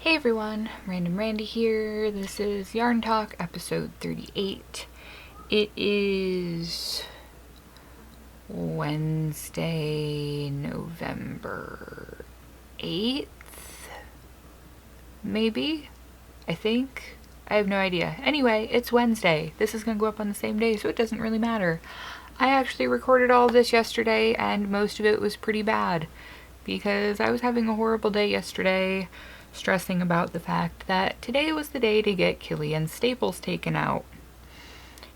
Hey everyone, Random Randy here. This is YarnTalk episode 38. It is Wednesday, November 8th, maybe? I think? I have no idea. Anyway, it's Wednesday. This is going to go up on the same day, so it doesn't really matter. I actually recorded all of this yesterday, and most of it was pretty bad, because I was having a horrible day yesterday, stressing about the fact that today was the day to get Killian's staples taken out.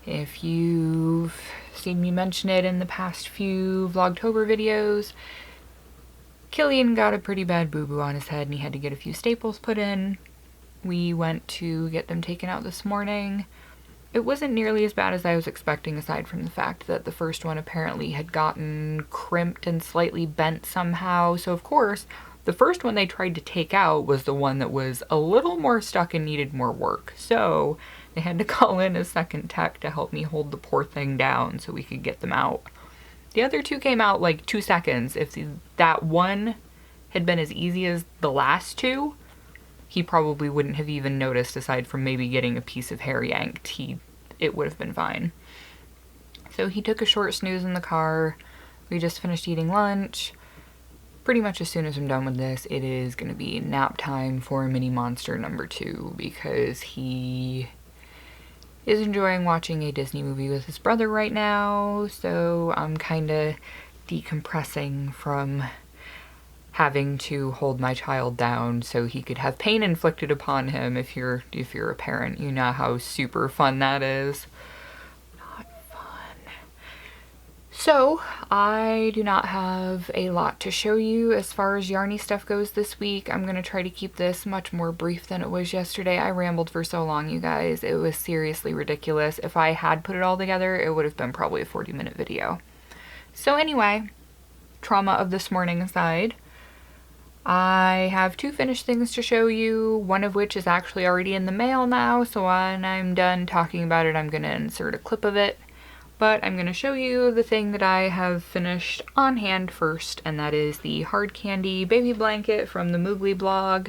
If you've seen me mention it in the past few Vlogtober videos, Killian got a pretty bad boo-boo on his head and he had to get a few staples put in. We went to get them taken out this morning. It wasn't nearly as bad as I was expecting, aside from the fact that the first one apparently had gotten crimped and slightly bent somehow. So of course, the first one they tried to take out was the one that was a little more stuck and needed more work. So they had to call in a second tech to help me hold the poor thing down so we could get them out. The other two came out like 2 seconds. If that one had been as easy as the last two, he probably wouldn't have even noticed, aside from maybe getting a piece of hair yanked. It would have been fine. So he took a short snooze in the car. We just finished eating lunch. Pretty much as soon as I'm done with this, it is going to be nap time for Mini Monster number 2, because he is enjoying watching a Disney movie with his brother right now, so I'm kind of decompressing from having to hold my child down so he could have pain inflicted upon him. If you're a parent, you know how super fun that is. Not fun. So, I do not have a lot to show you as far as yarny stuff goes this week. I'm going to try to keep this much more brief than it was yesterday. I rambled for so long, you guys. It was seriously ridiculous. If I had put it all together, it would have been probably a 40-minute video. So anyway, trauma of this morning aside, I have 2 finished things to show you, one of which is actually already in the mail now, so when I'm done talking about it, I'm going to insert a clip of it. But I'm going to show you the thing that I have finished on hand first, and that is the hard candy baby blanket from the Moogly blog.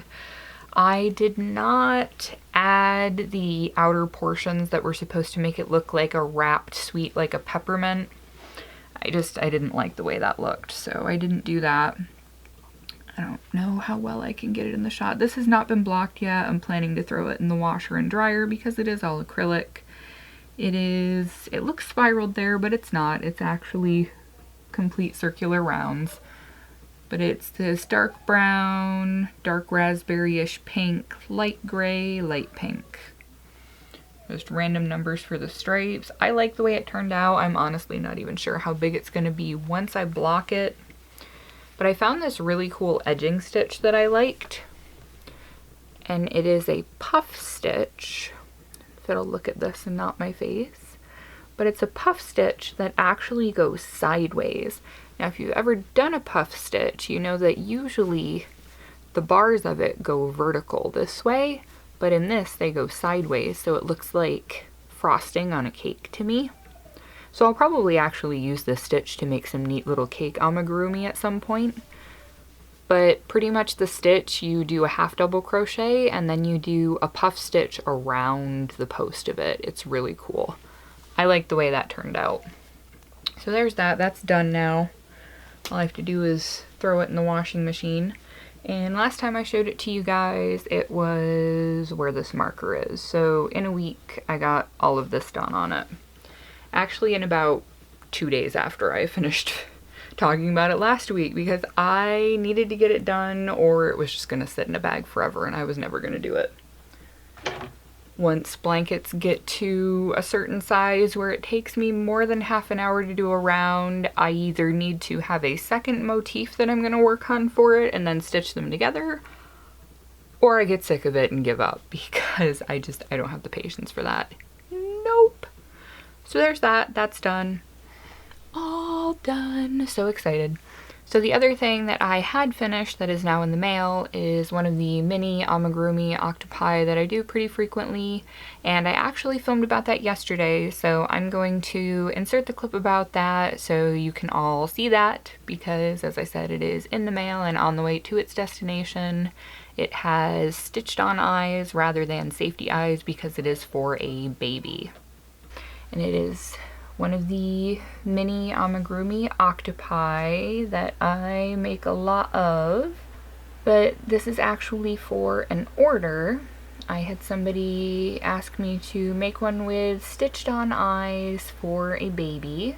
I did not add the outer portions that were supposed to make it look like a wrapped sweet, like a peppermint. I didn't like the way that looked, so I didn't do that. I don't know how well I can get it in the shot. This has not been blocked yet. I'm planning to throw it in the washer and dryer because it is all acrylic. It looks spiraled there, but it's not. It's actually complete circular rounds. But it's this dark brown, dark raspberry-ish pink, light gray, light pink. Just random numbers for the stripes. I like the way it turned out. I'm honestly not even sure how big it's going to be once I block it. But I found this really cool edging stitch that I liked. And it is a puff stitch. If it'll look at this and not my face. But it's a puff stitch that actually goes sideways. Now if you've ever done a puff stitch, you know that usually the bars of it go vertical this way, but in this they go sideways, so it looks like frosting on a cake to me. So I'll probably actually use this stitch to make some neat little cake amigurumi at some point. But pretty much the stitch, you do a half double crochet and then you do a puff stitch around the post of it. It's really cool. I like the way that turned out. So there's that. That's done now. All I have to do is throw it in the washing machine. And last time I showed it to you guys, it was where this marker is. So in a week, I got all of this done on it. Actually, in about 2 days after I finished talking about it last week, because I needed to get it done or it was just going to sit in a bag forever and I was never going to do it. Once blankets get to a certain size where it takes me more than half an hour to do a round, I either need to have a second motif that I'm going to work on for it and then stitch them together, or I get sick of it and give up because I don't have the patience for that. Nope. So there's that. That's done. All done. So excited. So the other thing that I had finished that is now in the mail is one of the mini Amigurumi octopi that I do pretty frequently, and I actually filmed about that yesterday, so I'm going to insert the clip about that so you can all see that, because as I said, it is in the mail and on the way to its destination, It has stitched on eyes rather than safety eyes because it is for a baby. And it is one of the mini Amigurumi octopi that I make a lot of. But this is actually for an order. I had somebody ask me to make one with stitched on eyes for a baby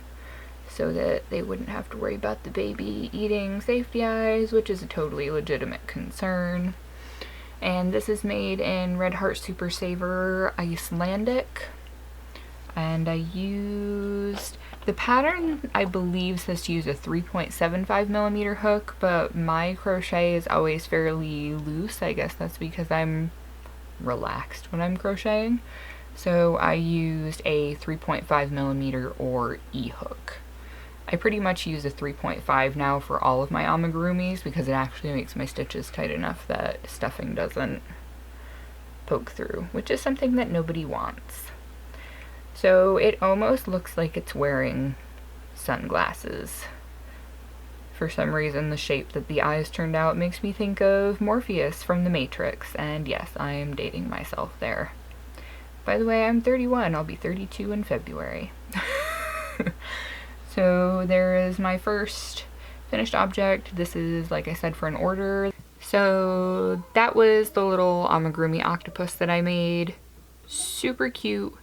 so that they wouldn't have to worry about the baby eating safety eyes, which is a totally legitimate concern. And this is made in Red Heart Super Saver Icelandic. And I used, the pattern I believe says to use a 3.75mm hook, but my crochet is always fairly loose. I guess that's because I'm relaxed when I'm crocheting. So I used a 3.5mm or E-hook. I pretty much use a 3.5 now for all of my amigurumis because it actually makes my stitches tight enough that stuffing doesn't poke through, which is something that nobody wants. So it almost looks like it's wearing sunglasses. For some reason, the shape that the eyes turned out makes me think of Morpheus from The Matrix, and yes, I am dating myself there. By the way, I'm 31. I'll be 32 in February. So there is my first finished object. This is, like I said, for an order. So that was the little amigurumi octopus that I made. Super cute,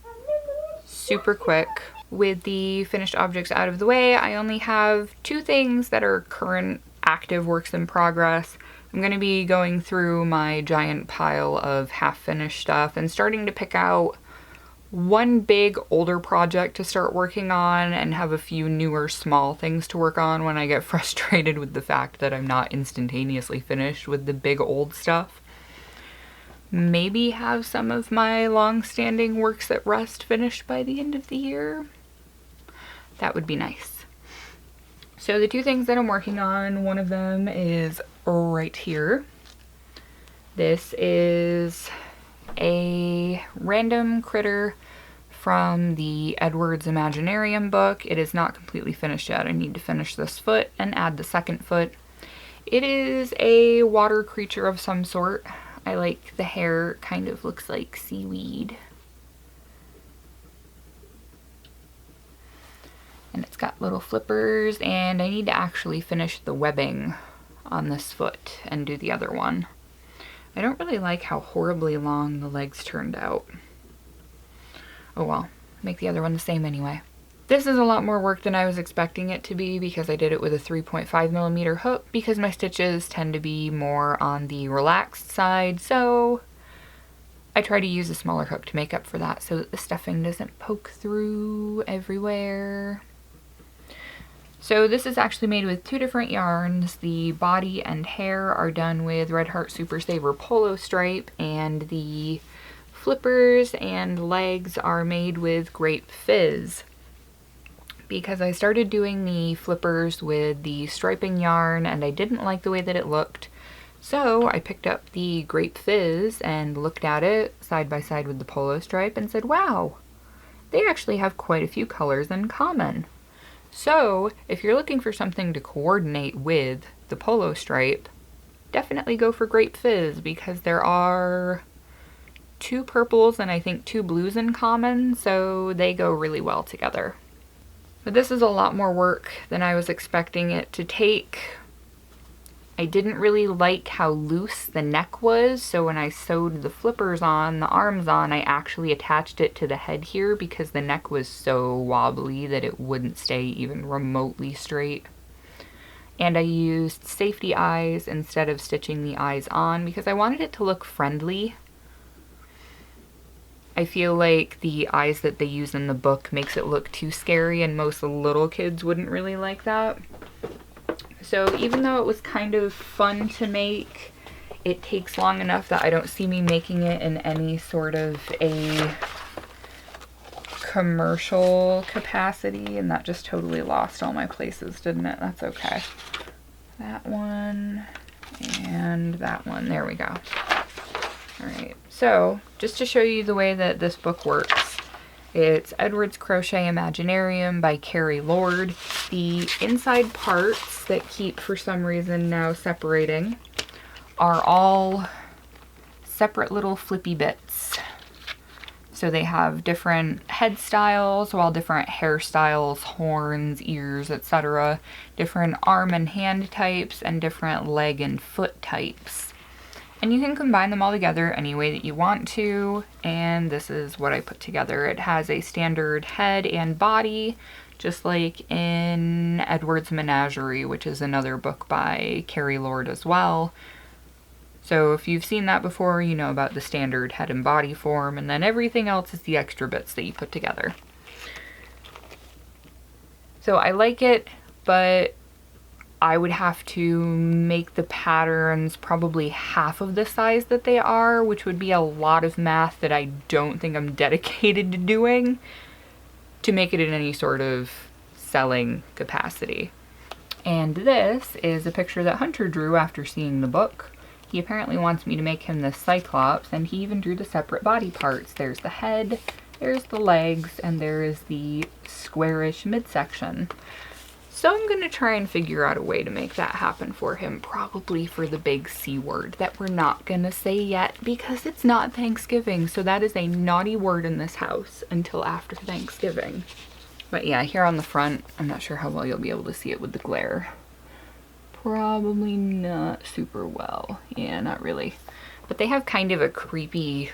super quick. With the finished objects out of the way, I only have two things that are current active works in progress. I'm going to be going through my giant pile of half-finished stuff and starting to pick out one big older project to start working on and have a few newer small things to work on when I get frustrated with the fact that I'm not instantaneously finished with the big old stuff. Maybe have some of my long-standing works at rest finished by the end of the year. That would be nice. So the two things that I'm working on, one of them is right here. This is a random critter from the Edward's Imaginarium book. It is not completely finished yet. I need to finish this foot and add the second foot. It is a water creature of some sort. I like the hair, kind of looks like seaweed. And it's got little flippers, and I need to actually finish the webbing on this foot and do the other one. I don't really like how horribly long the legs turned out. Oh well, make the other one the same anyway. This is a lot more work than I was expecting it to be because I did it with a 3.5mm hook because my stitches tend to be more on the relaxed side, so I try to use a smaller hook to make up for that so that the stuffing doesn't poke through everywhere. So this is actually made with two different yarns. The body and hair are done with Red Heart Super Saver Polo Stripe, and the flippers and legs are made with Grape Fizz. Because I started doing the flippers with the striping yarn and I didn't like the way that it looked, so I picked up the Grape Fizz and looked at it side by side with the Polo Stripe and said, wow, they actually have quite a few colors in common. So if you're looking for something to coordinate with the Polo Stripe, definitely go for Grape Fizz because there are two purples and I think two blues in common, so they go really well together. But this is a lot more work than I was expecting it to take. I didn't really like how loose the neck was, so when I sewed the flippers on, the arms on, I actually attached it to the head here because the neck was so wobbly that it wouldn't stay even remotely straight. And I used safety eyes instead of stitching the eyes on because I wanted it to look friendly. I feel like the eyes that they use in the book makes it look too scary and most little kids wouldn't really like that. So even though it was kind of fun to make, it takes long enough that I don't see me making it in any sort of a commercial capacity, and that just totally lost all my places, didn't it? That's okay. That one and that one. There we go. Alright, so just to show you the way that this book works, it's Edward's Crochet Imaginarium by Carrie Lord. The inside parts that keep, for some reason, now separating are all separate little flippy bits. So they have different head styles, while different hairstyles, horns, ears, etc. Different arm and hand types, and different leg and foot types. And you can combine them all together any way that you want to, and this is what I put together. It has a standard head and body, just like in Edward's Menagerie, which is another book by Carrie Lord as well. So if you've seen that before, you know about the standard head and body form, and then everything else is the extra bits that you put together. So I like it, but I would have to make the patterns probably half of the size that they are, which would be a lot of math that I don't think I'm dedicated to doing to make it in any sort of selling capacity. And this is a picture that Hunter drew after seeing the book. He apparently wants me to make him this Cyclops, and he even drew the separate body parts. There's the head, there's the legs, and there is the squarish midsection. So I'm going to try and figure out a way to make that happen for him, probably for the big C word that we're not going to say yet because it's not Thanksgiving, so that is a naughty word in this house until after Thanksgiving. But yeah, here on the front, I'm not sure how well you'll be able to see it with the glare. Probably not super well. Yeah, not really. But they have kind of a creepy,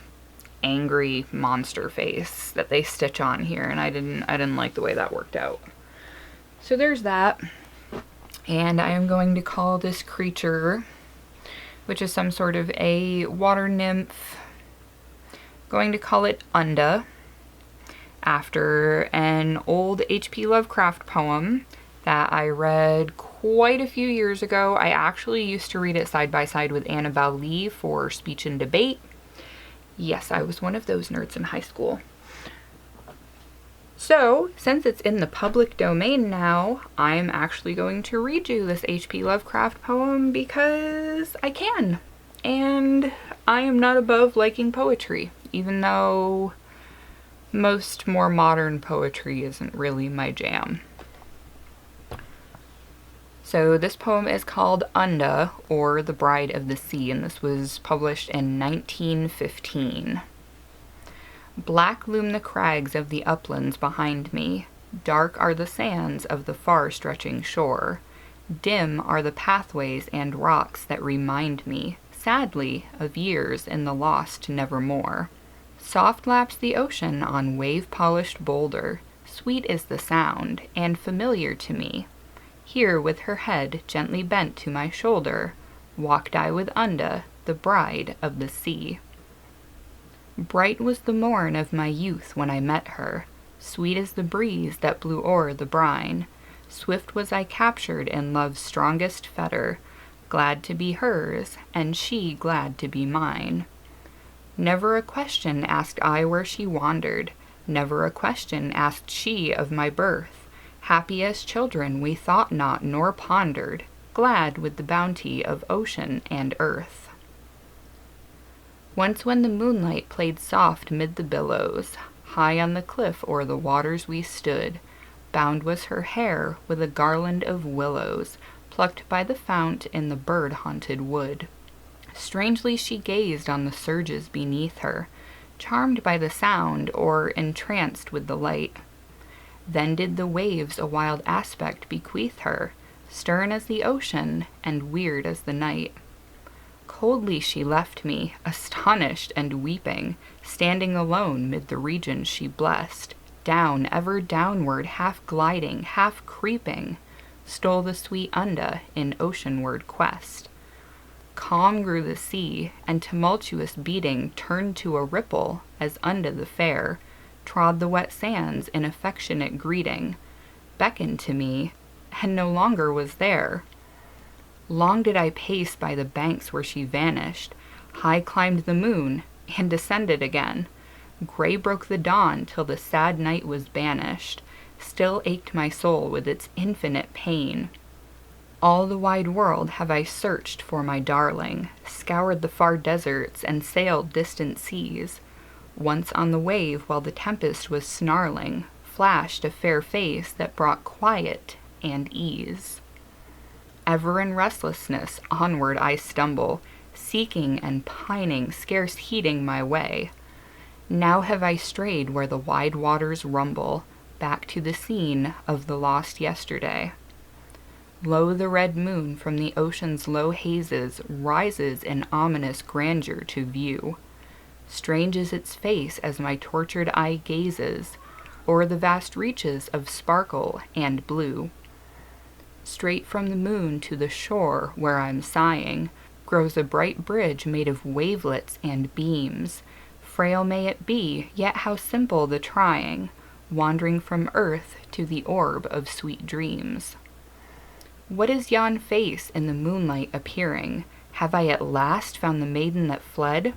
angry monster face that they stitch on here, and I didn't like the way that worked out. So there's that. And I am going to call this creature, which is some sort of a water nymph, going to call it Unda, after an old H.P. Lovecraft poem that I read quite a few years ago. I actually used to read it side by side with Annabelle Lee for speech and debate. Yes, I was one of those nerds in high school. So, since it's in the public domain now, I'm actually going to read you this H.P. Lovecraft poem because I can. And I am not above liking poetry, even though most more modern poetry isn't really my jam. So this poem is called Unda, or The Bride of the Sea, and this was published in 1915. Black loom the crags of the uplands behind me, dark are the sands of the far-stretching shore, dim are the pathways and rocks that remind me, sadly, of years in the lost nevermore. Soft laps the ocean on wave-polished boulder, sweet is the sound, and familiar to me. Here, with her head gently bent to my shoulder, walked I with Unda, the bride of the sea. Bright was the morn of my youth when I met her, sweet as the breeze that blew o'er the brine. Swift was I captured in love's strongest fetter, glad to be hers, and she glad to be mine. Never a question asked I where she wandered, never a question asked she of my birth. Happy as children we thought not nor pondered, glad with the bounty of ocean and earth. Once when the moonlight played soft mid the billows, high on the cliff o'er the waters we stood, bound was her hair with a garland of willows, plucked by the fount in the bird-haunted wood. Strangely she gazed on the surges beneath her, charmed by the sound or entranced with the light. Then did the waves a wild aspect bequeath her, stern as the ocean and weird as the night. Coldly she left me, astonished and weeping, standing alone mid the regions she blessed. Down, ever downward, half gliding, half creeping, stole the sweet Unda in oceanward quest. Calm grew the sea, and tumultuous beating turned to a ripple as Unda the fair trod the wet sands in affectionate greeting, beckoned to me, and no longer was there. Long did I pace by the banks where she vanished, high climbed the moon, and descended again. Gray broke the dawn till the sad night was banished, still ached my soul with its infinite pain. All the wide world have I searched for my darling, scoured the far deserts and sailed distant seas. Once on the wave while the tempest was snarling, flashed a fair face that brought quiet and ease. Ever in restlessness onward I stumble, seeking and pining, scarce heeding my way. Now have I strayed where the wide waters rumble, back to the scene of the lost yesterday. Lo, the red moon from the ocean's low hazes rises in ominous grandeur to view. Strange is its face as my tortured eye gazes o'er the vast reaches of sparkle and blue. Straight from the moon to the shore where I'm sighing grows a bright bridge made of wavelets and beams. Frail may it be, yet how simple the trying, wandering from earth to the orb of sweet dreams. What is yon face in the moonlight appearing? Have I at last found the maiden that fled?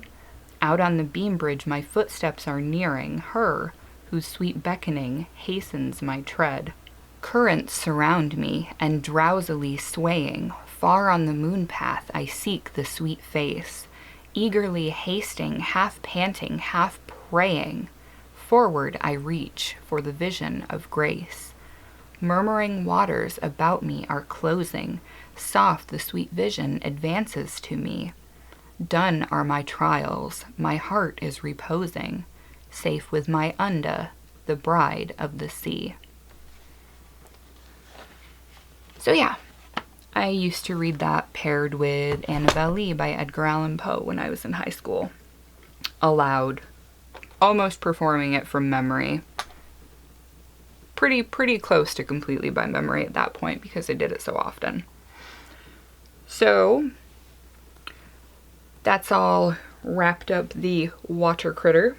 Out on the beam bridge my footsteps are nearing her, whose sweet beckoning hastens my tread. Currents surround me, and drowsily swaying, far on the moon path I seek the sweet face, eagerly hasting, half panting, half praying. Forward I reach for the vision of grace. Murmuring waters about me are closing, soft the sweet vision advances to me. Done are my trials, my heart is reposing, safe with my Unda, the bride of the sea. So yeah, I used to read that paired with Annabel Lee by Edgar Allan Poe when I was in high school, aloud, almost performing it from memory. Pretty close to completely by memory at that point because I did it so often. So that's all wrapped up the water critter.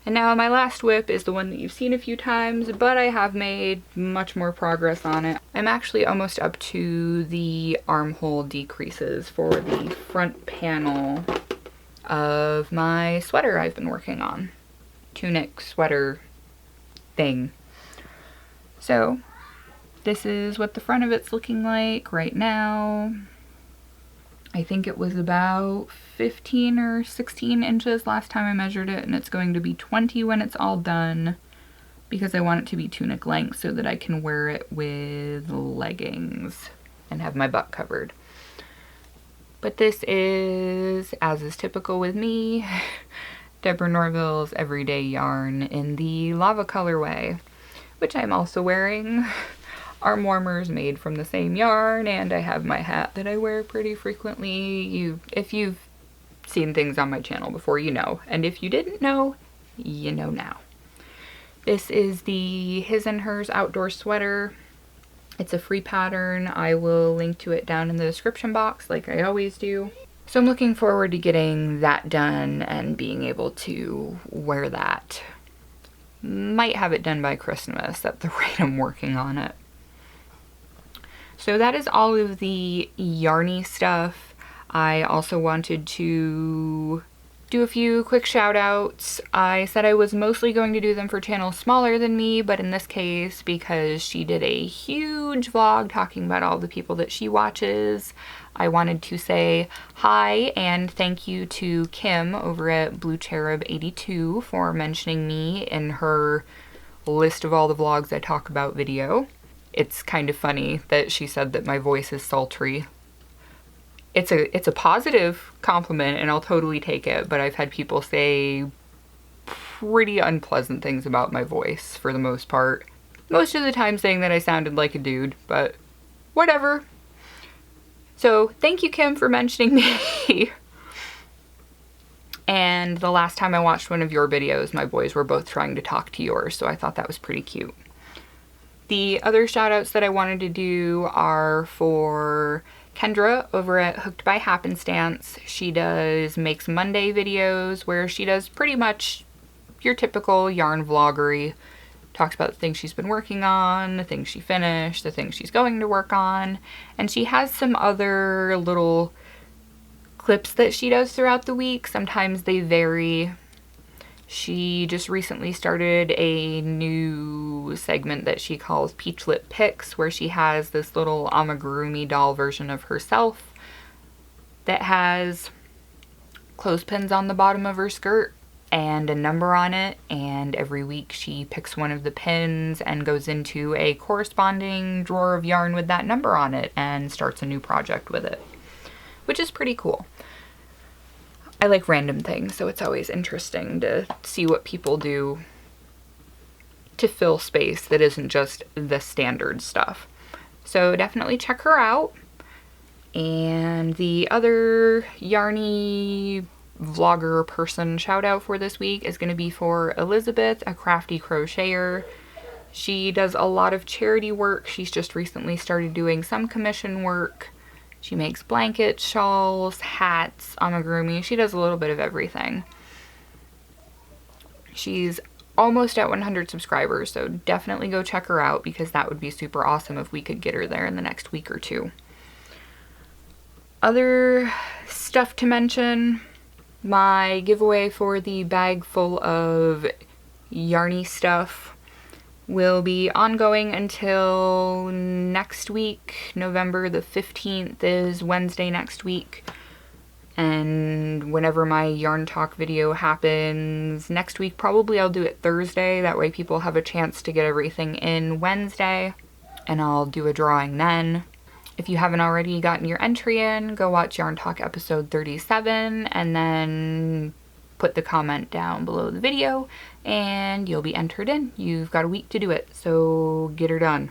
And now my last whip is the one that you've seen a few times, but I have made much more progress on it. I'm actually almost up to the armhole decreases for the front panel of my sweater I've been working on. Tunic sweater thing. So this is what the front of it's looking like right now. I think it was about 15 or 16 inches last time I measured it, and it's going to be 20 when it's all done because I want it to be tunic length so that I can wear it with leggings and have my butt covered. But this is, as is typical with me, Deborah Norville's Everyday Yarn in the lava colorway, which I'm also wearing. Arm warmers made from the same yarn, and I have my hat that I wear pretty frequently. If you've seen things on my channel before, you know, and if you didn't know, you know now. This is the His and Hers outdoor sweater. It's a free pattern. I will link to it down in the description box like I always do. So I'm looking forward to getting that done and being able to wear that. Might have it done by Christmas at the rate I'm working on it. So that is all of the yarny stuff. I also wanted to do a few quick shout outs. I said I was mostly going to do them for channels smaller than me, but in this case, because she did a huge vlog talking about all the people that she watches, I wanted to say hi and thank you to Kim over at Blue Cherub 82 for mentioning me in her list of all the vlogs I talk about video. It's kind of funny that she said that my voice is sultry. It's a positive compliment and I'll totally take it, but I've had people say pretty unpleasant things about my voice for the most part. Most of the time saying that I sounded like a dude, but whatever. So thank you, Kim, for mentioning me. And the last time I watched one of your videos, my boys were both trying to talk to yours, so I thought that was pretty cute. The other shout outs that I wanted to do are for Kendra over at Hooked by Happenstance. She does Makes Monday videos where she does pretty much your typical yarn vloggery. Talks about the things she's been working on, the things she finished, the things she's going to work on. And she has some other little clips that she does throughout the week. Sometimes they vary. She just recently started a new segment that she calls Peach Lip Pics, where she has this little Amigurumi doll version of herself that has clothespins on the bottom of her skirt and a number on it, and every week she picks one of the pins and goes into a corresponding drawer of yarn with that number on it and starts a new project with it, which is pretty cool. I like random things, so it's always interesting to see what people do to fill space that isn't just the standard stuff. So definitely check her out. And the other yarny vlogger person shout out for this week is going to be for Elizabeth, a crafty crocheter. She does a lot of charity work. She's just recently started doing some commission work. She makes blankets, shawls, hats, amigurumi. She does a little bit of everything. She's almost at 100 subscribers, so definitely go check her out because that would be super awesome if we could get her there in the next week or two. Other stuff to mention, my giveaway for the bag full of yarny stuff will be ongoing until next week. November the 15th is Wednesday next week. And whenever my YarnTalk video happens next week, probably I'll do it Thursday. That way people have a chance to get everything in Wednesday. And I'll do a drawing then. If you haven't already gotten your entry in, go watch YarnTalk episode 37 and then put the comment down below the video and you'll be entered in. You've got a week to do it, so get her done.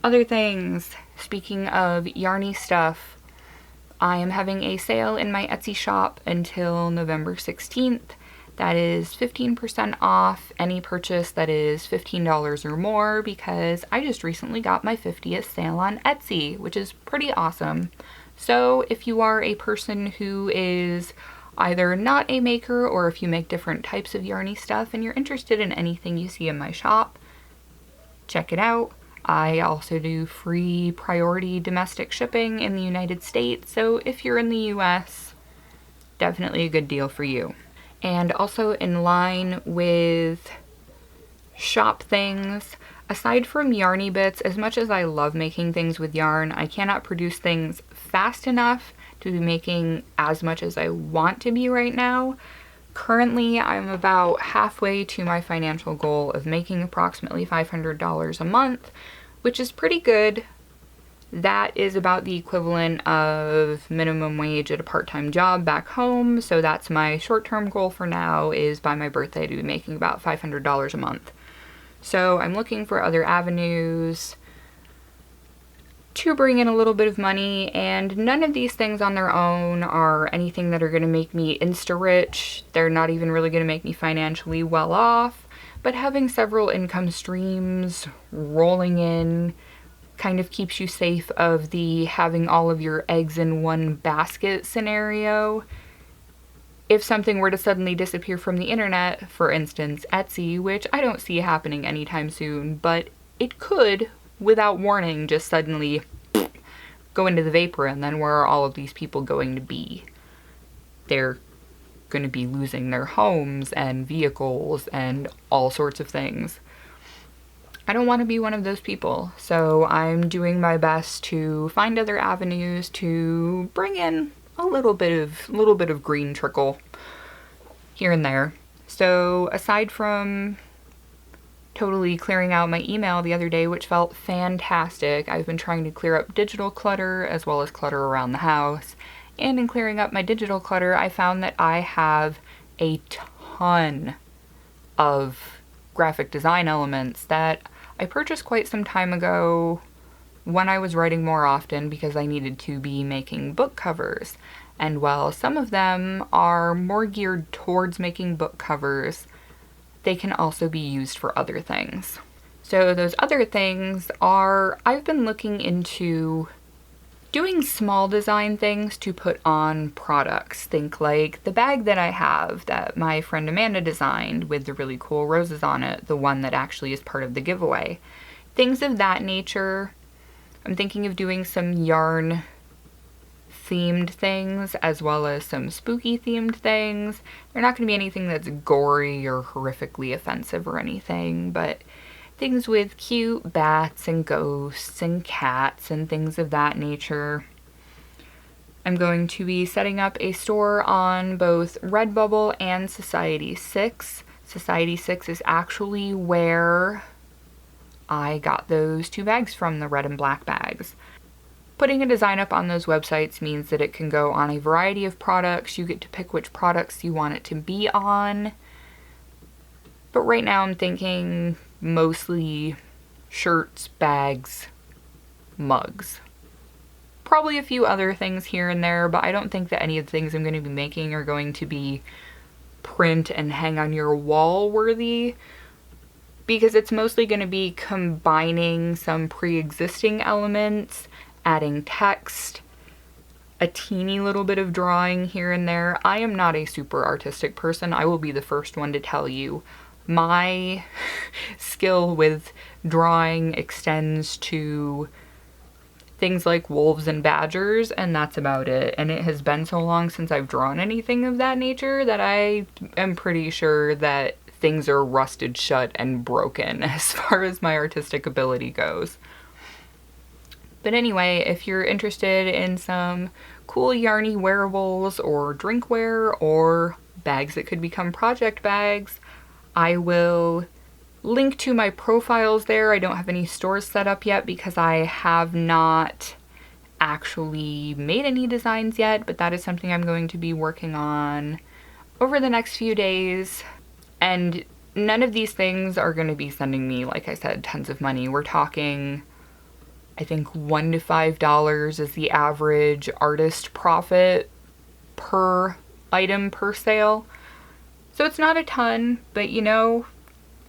Other things, speaking of yarny stuff, I am having a sale in my Etsy shop until November 16th. That is 15% off any purchase that is $15 or more because I just recently got my 50th sale on Etsy, which is pretty awesome. So if you are a person who is either not a maker or if you make different types of yarny stuff and you're interested in anything you see in my shop, check it out. I also do free priority domestic shipping in the United States, so if you're in the US, definitely a good deal for you. And also in line with shop things, aside from yarny bits, as much as I love making things with yarn, I cannot produce things fast enough to be making as much as I want to be right now. Currently, I'm about halfway to my financial goal of making approximately $500 a month, which is pretty good. That is about the equivalent of minimum wage at a part-time job back home, so that's my short-term goal for now, is by my birthday to be making about $500 a month. So I'm looking for other avenues to bring in a little bit of money, and none of these things on their own are anything that are going to make me insta-rich. They're not even really going to make me financially well off, but having several income streams rolling in kind of keeps you safe of the having all of your eggs in one basket scenario. If something were to suddenly disappear from the internet, for instance Etsy, which I don't see happening anytime soon, but it could, without warning, just suddenly go into the vapor, and then where are all of these people going to be? They're going to be losing their homes and vehicles and all sorts of things. I don't want to be one of those people, so I'm doing my best to find other avenues to bring in a little bit of green trickle here and there. So aside from totally clearing out my email the other day, which felt fantastic, I've been trying to clear up digital clutter as well as clutter around the house. And in clearing up my digital clutter, I found that I have a ton of graphic design elements that I purchased quite some time ago when I was writing more often because I needed to be making book covers. And while some of them are more geared towards making book covers, they can also be used for other things. So those other things are, I've been looking into doing small design things to put on products. Think like the bag that I have that my friend Amanda designed with the really cool roses on it, the one that actually is part of the giveaway. Things of that nature. I'm thinking of doing some yarn themed things as well as some spooky themed things. They're not going to be anything that's gory or horrifically offensive or anything, but things with cute bats and ghosts and cats and things of that nature. I'm going to be setting up a store on both Redbubble and Society 6. Society 6 is actually where I got those two bags from, the red and black bags. Putting a design up on those websites means that it can go on a variety of products. You get to pick which products you want it to be on. But right now I'm thinking mostly shirts, bags, mugs. Probably a few other things here and there, but I don't think that any of the things I'm going to be making are going to be print and hang on your wall worthy, because it's mostly going to be combining some pre-existing elements, adding text, a teeny little bit of drawing here and there. I am not a super artistic person. I will be the first one to tell you. My skill with drawing extends to things like wolves and badgers, and that's about it. And it has been so long since I've drawn anything of that nature that I am pretty sure that things are rusted shut and broken as far as my artistic ability goes. But anyway, if you're interested in some cool yarny wearables or drinkware or bags that could become project bags, I will link to my profiles there. I don't have any stores set up yet because I have not actually made any designs yet, but that is something I'm going to be working on over the next few days. And none of these things are going to be sending me, like I said, tons of money. We're talking, I think $1 to $5 is the average artist profit per item per sale. So it's not a ton, but you know,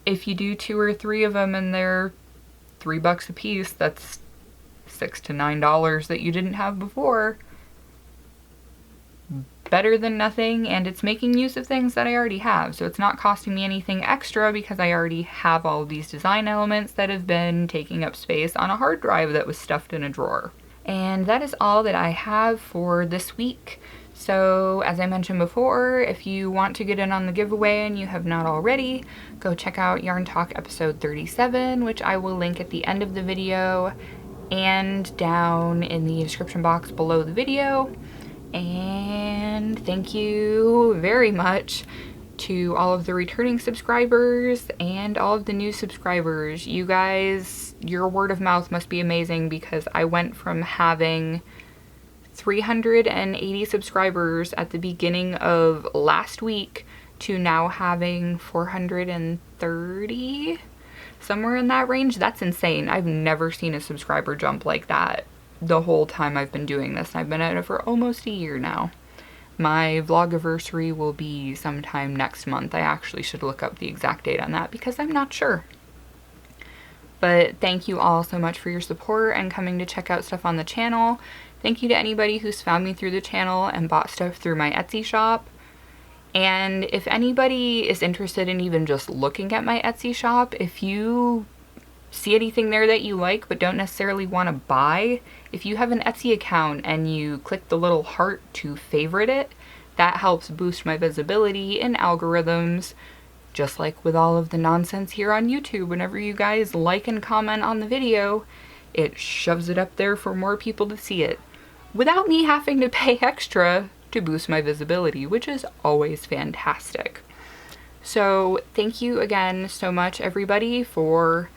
if you do 2 or 3 of them and they're $3 a piece, that's $6 to $9 that you didn't have before. Better than nothing, and it's making use of things that I already have, so it's not costing me anything extra because I already have all of these design elements that have been taking up space on a hard drive that was stuffed in a drawer. And that is all that I have for this week. So as I mentioned before, if you want to get in on the giveaway and you have not already, go check out Yarn Talk episode 37, which I will link at the end of the video and down in the description box below the video. And thank you very much to all of the returning subscribers and all of the new subscribers. You guys, your word of mouth must be amazing, because I went from having 380 subscribers at the beginning of last week to now having 430, somewhere in that range. That's insane. I've never seen a subscriber jump like that the whole time I've been doing this. I've been at it for almost a year now. My vlogiversary will be sometime next month. I actually should look up the exact date on that because I'm not sure. But thank you all so much for your support and coming to check out stuff on the channel. Thank you to anybody who's found me through the channel and bought stuff through my Etsy shop. And if anybody is interested in even just looking at my Etsy shop, if you see anything there that you like but don't necessarily want to buy, if you have an Etsy account and you click the little heart to favorite it, that helps boost my visibility in algorithms. Just like with all of the nonsense here on YouTube, whenever you guys like and comment on the video, it shoves it up there for more people to see it, without me having to pay extra to boost my visibility, which is always fantastic. So thank you again so much, everybody, for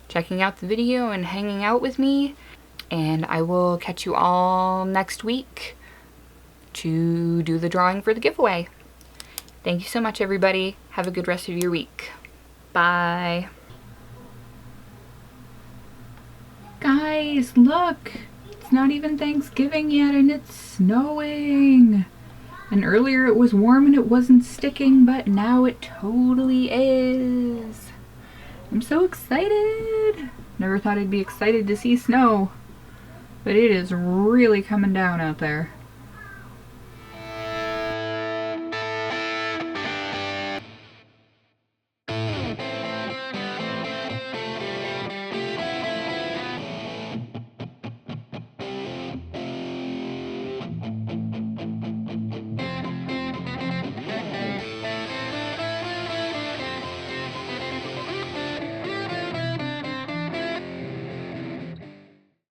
checking out the video and hanging out with me, and I will catch you all next week to do the drawing for the giveaway. Thank you so much, everybody. Have a good rest of your week. Bye. Guys, look! It's not even Thanksgiving yet and it's snowing! And earlier it was warm and it wasn't sticking, but now it totally is! I'm so excited! Never thought I'd be excited to see snow, but it is really coming down out there.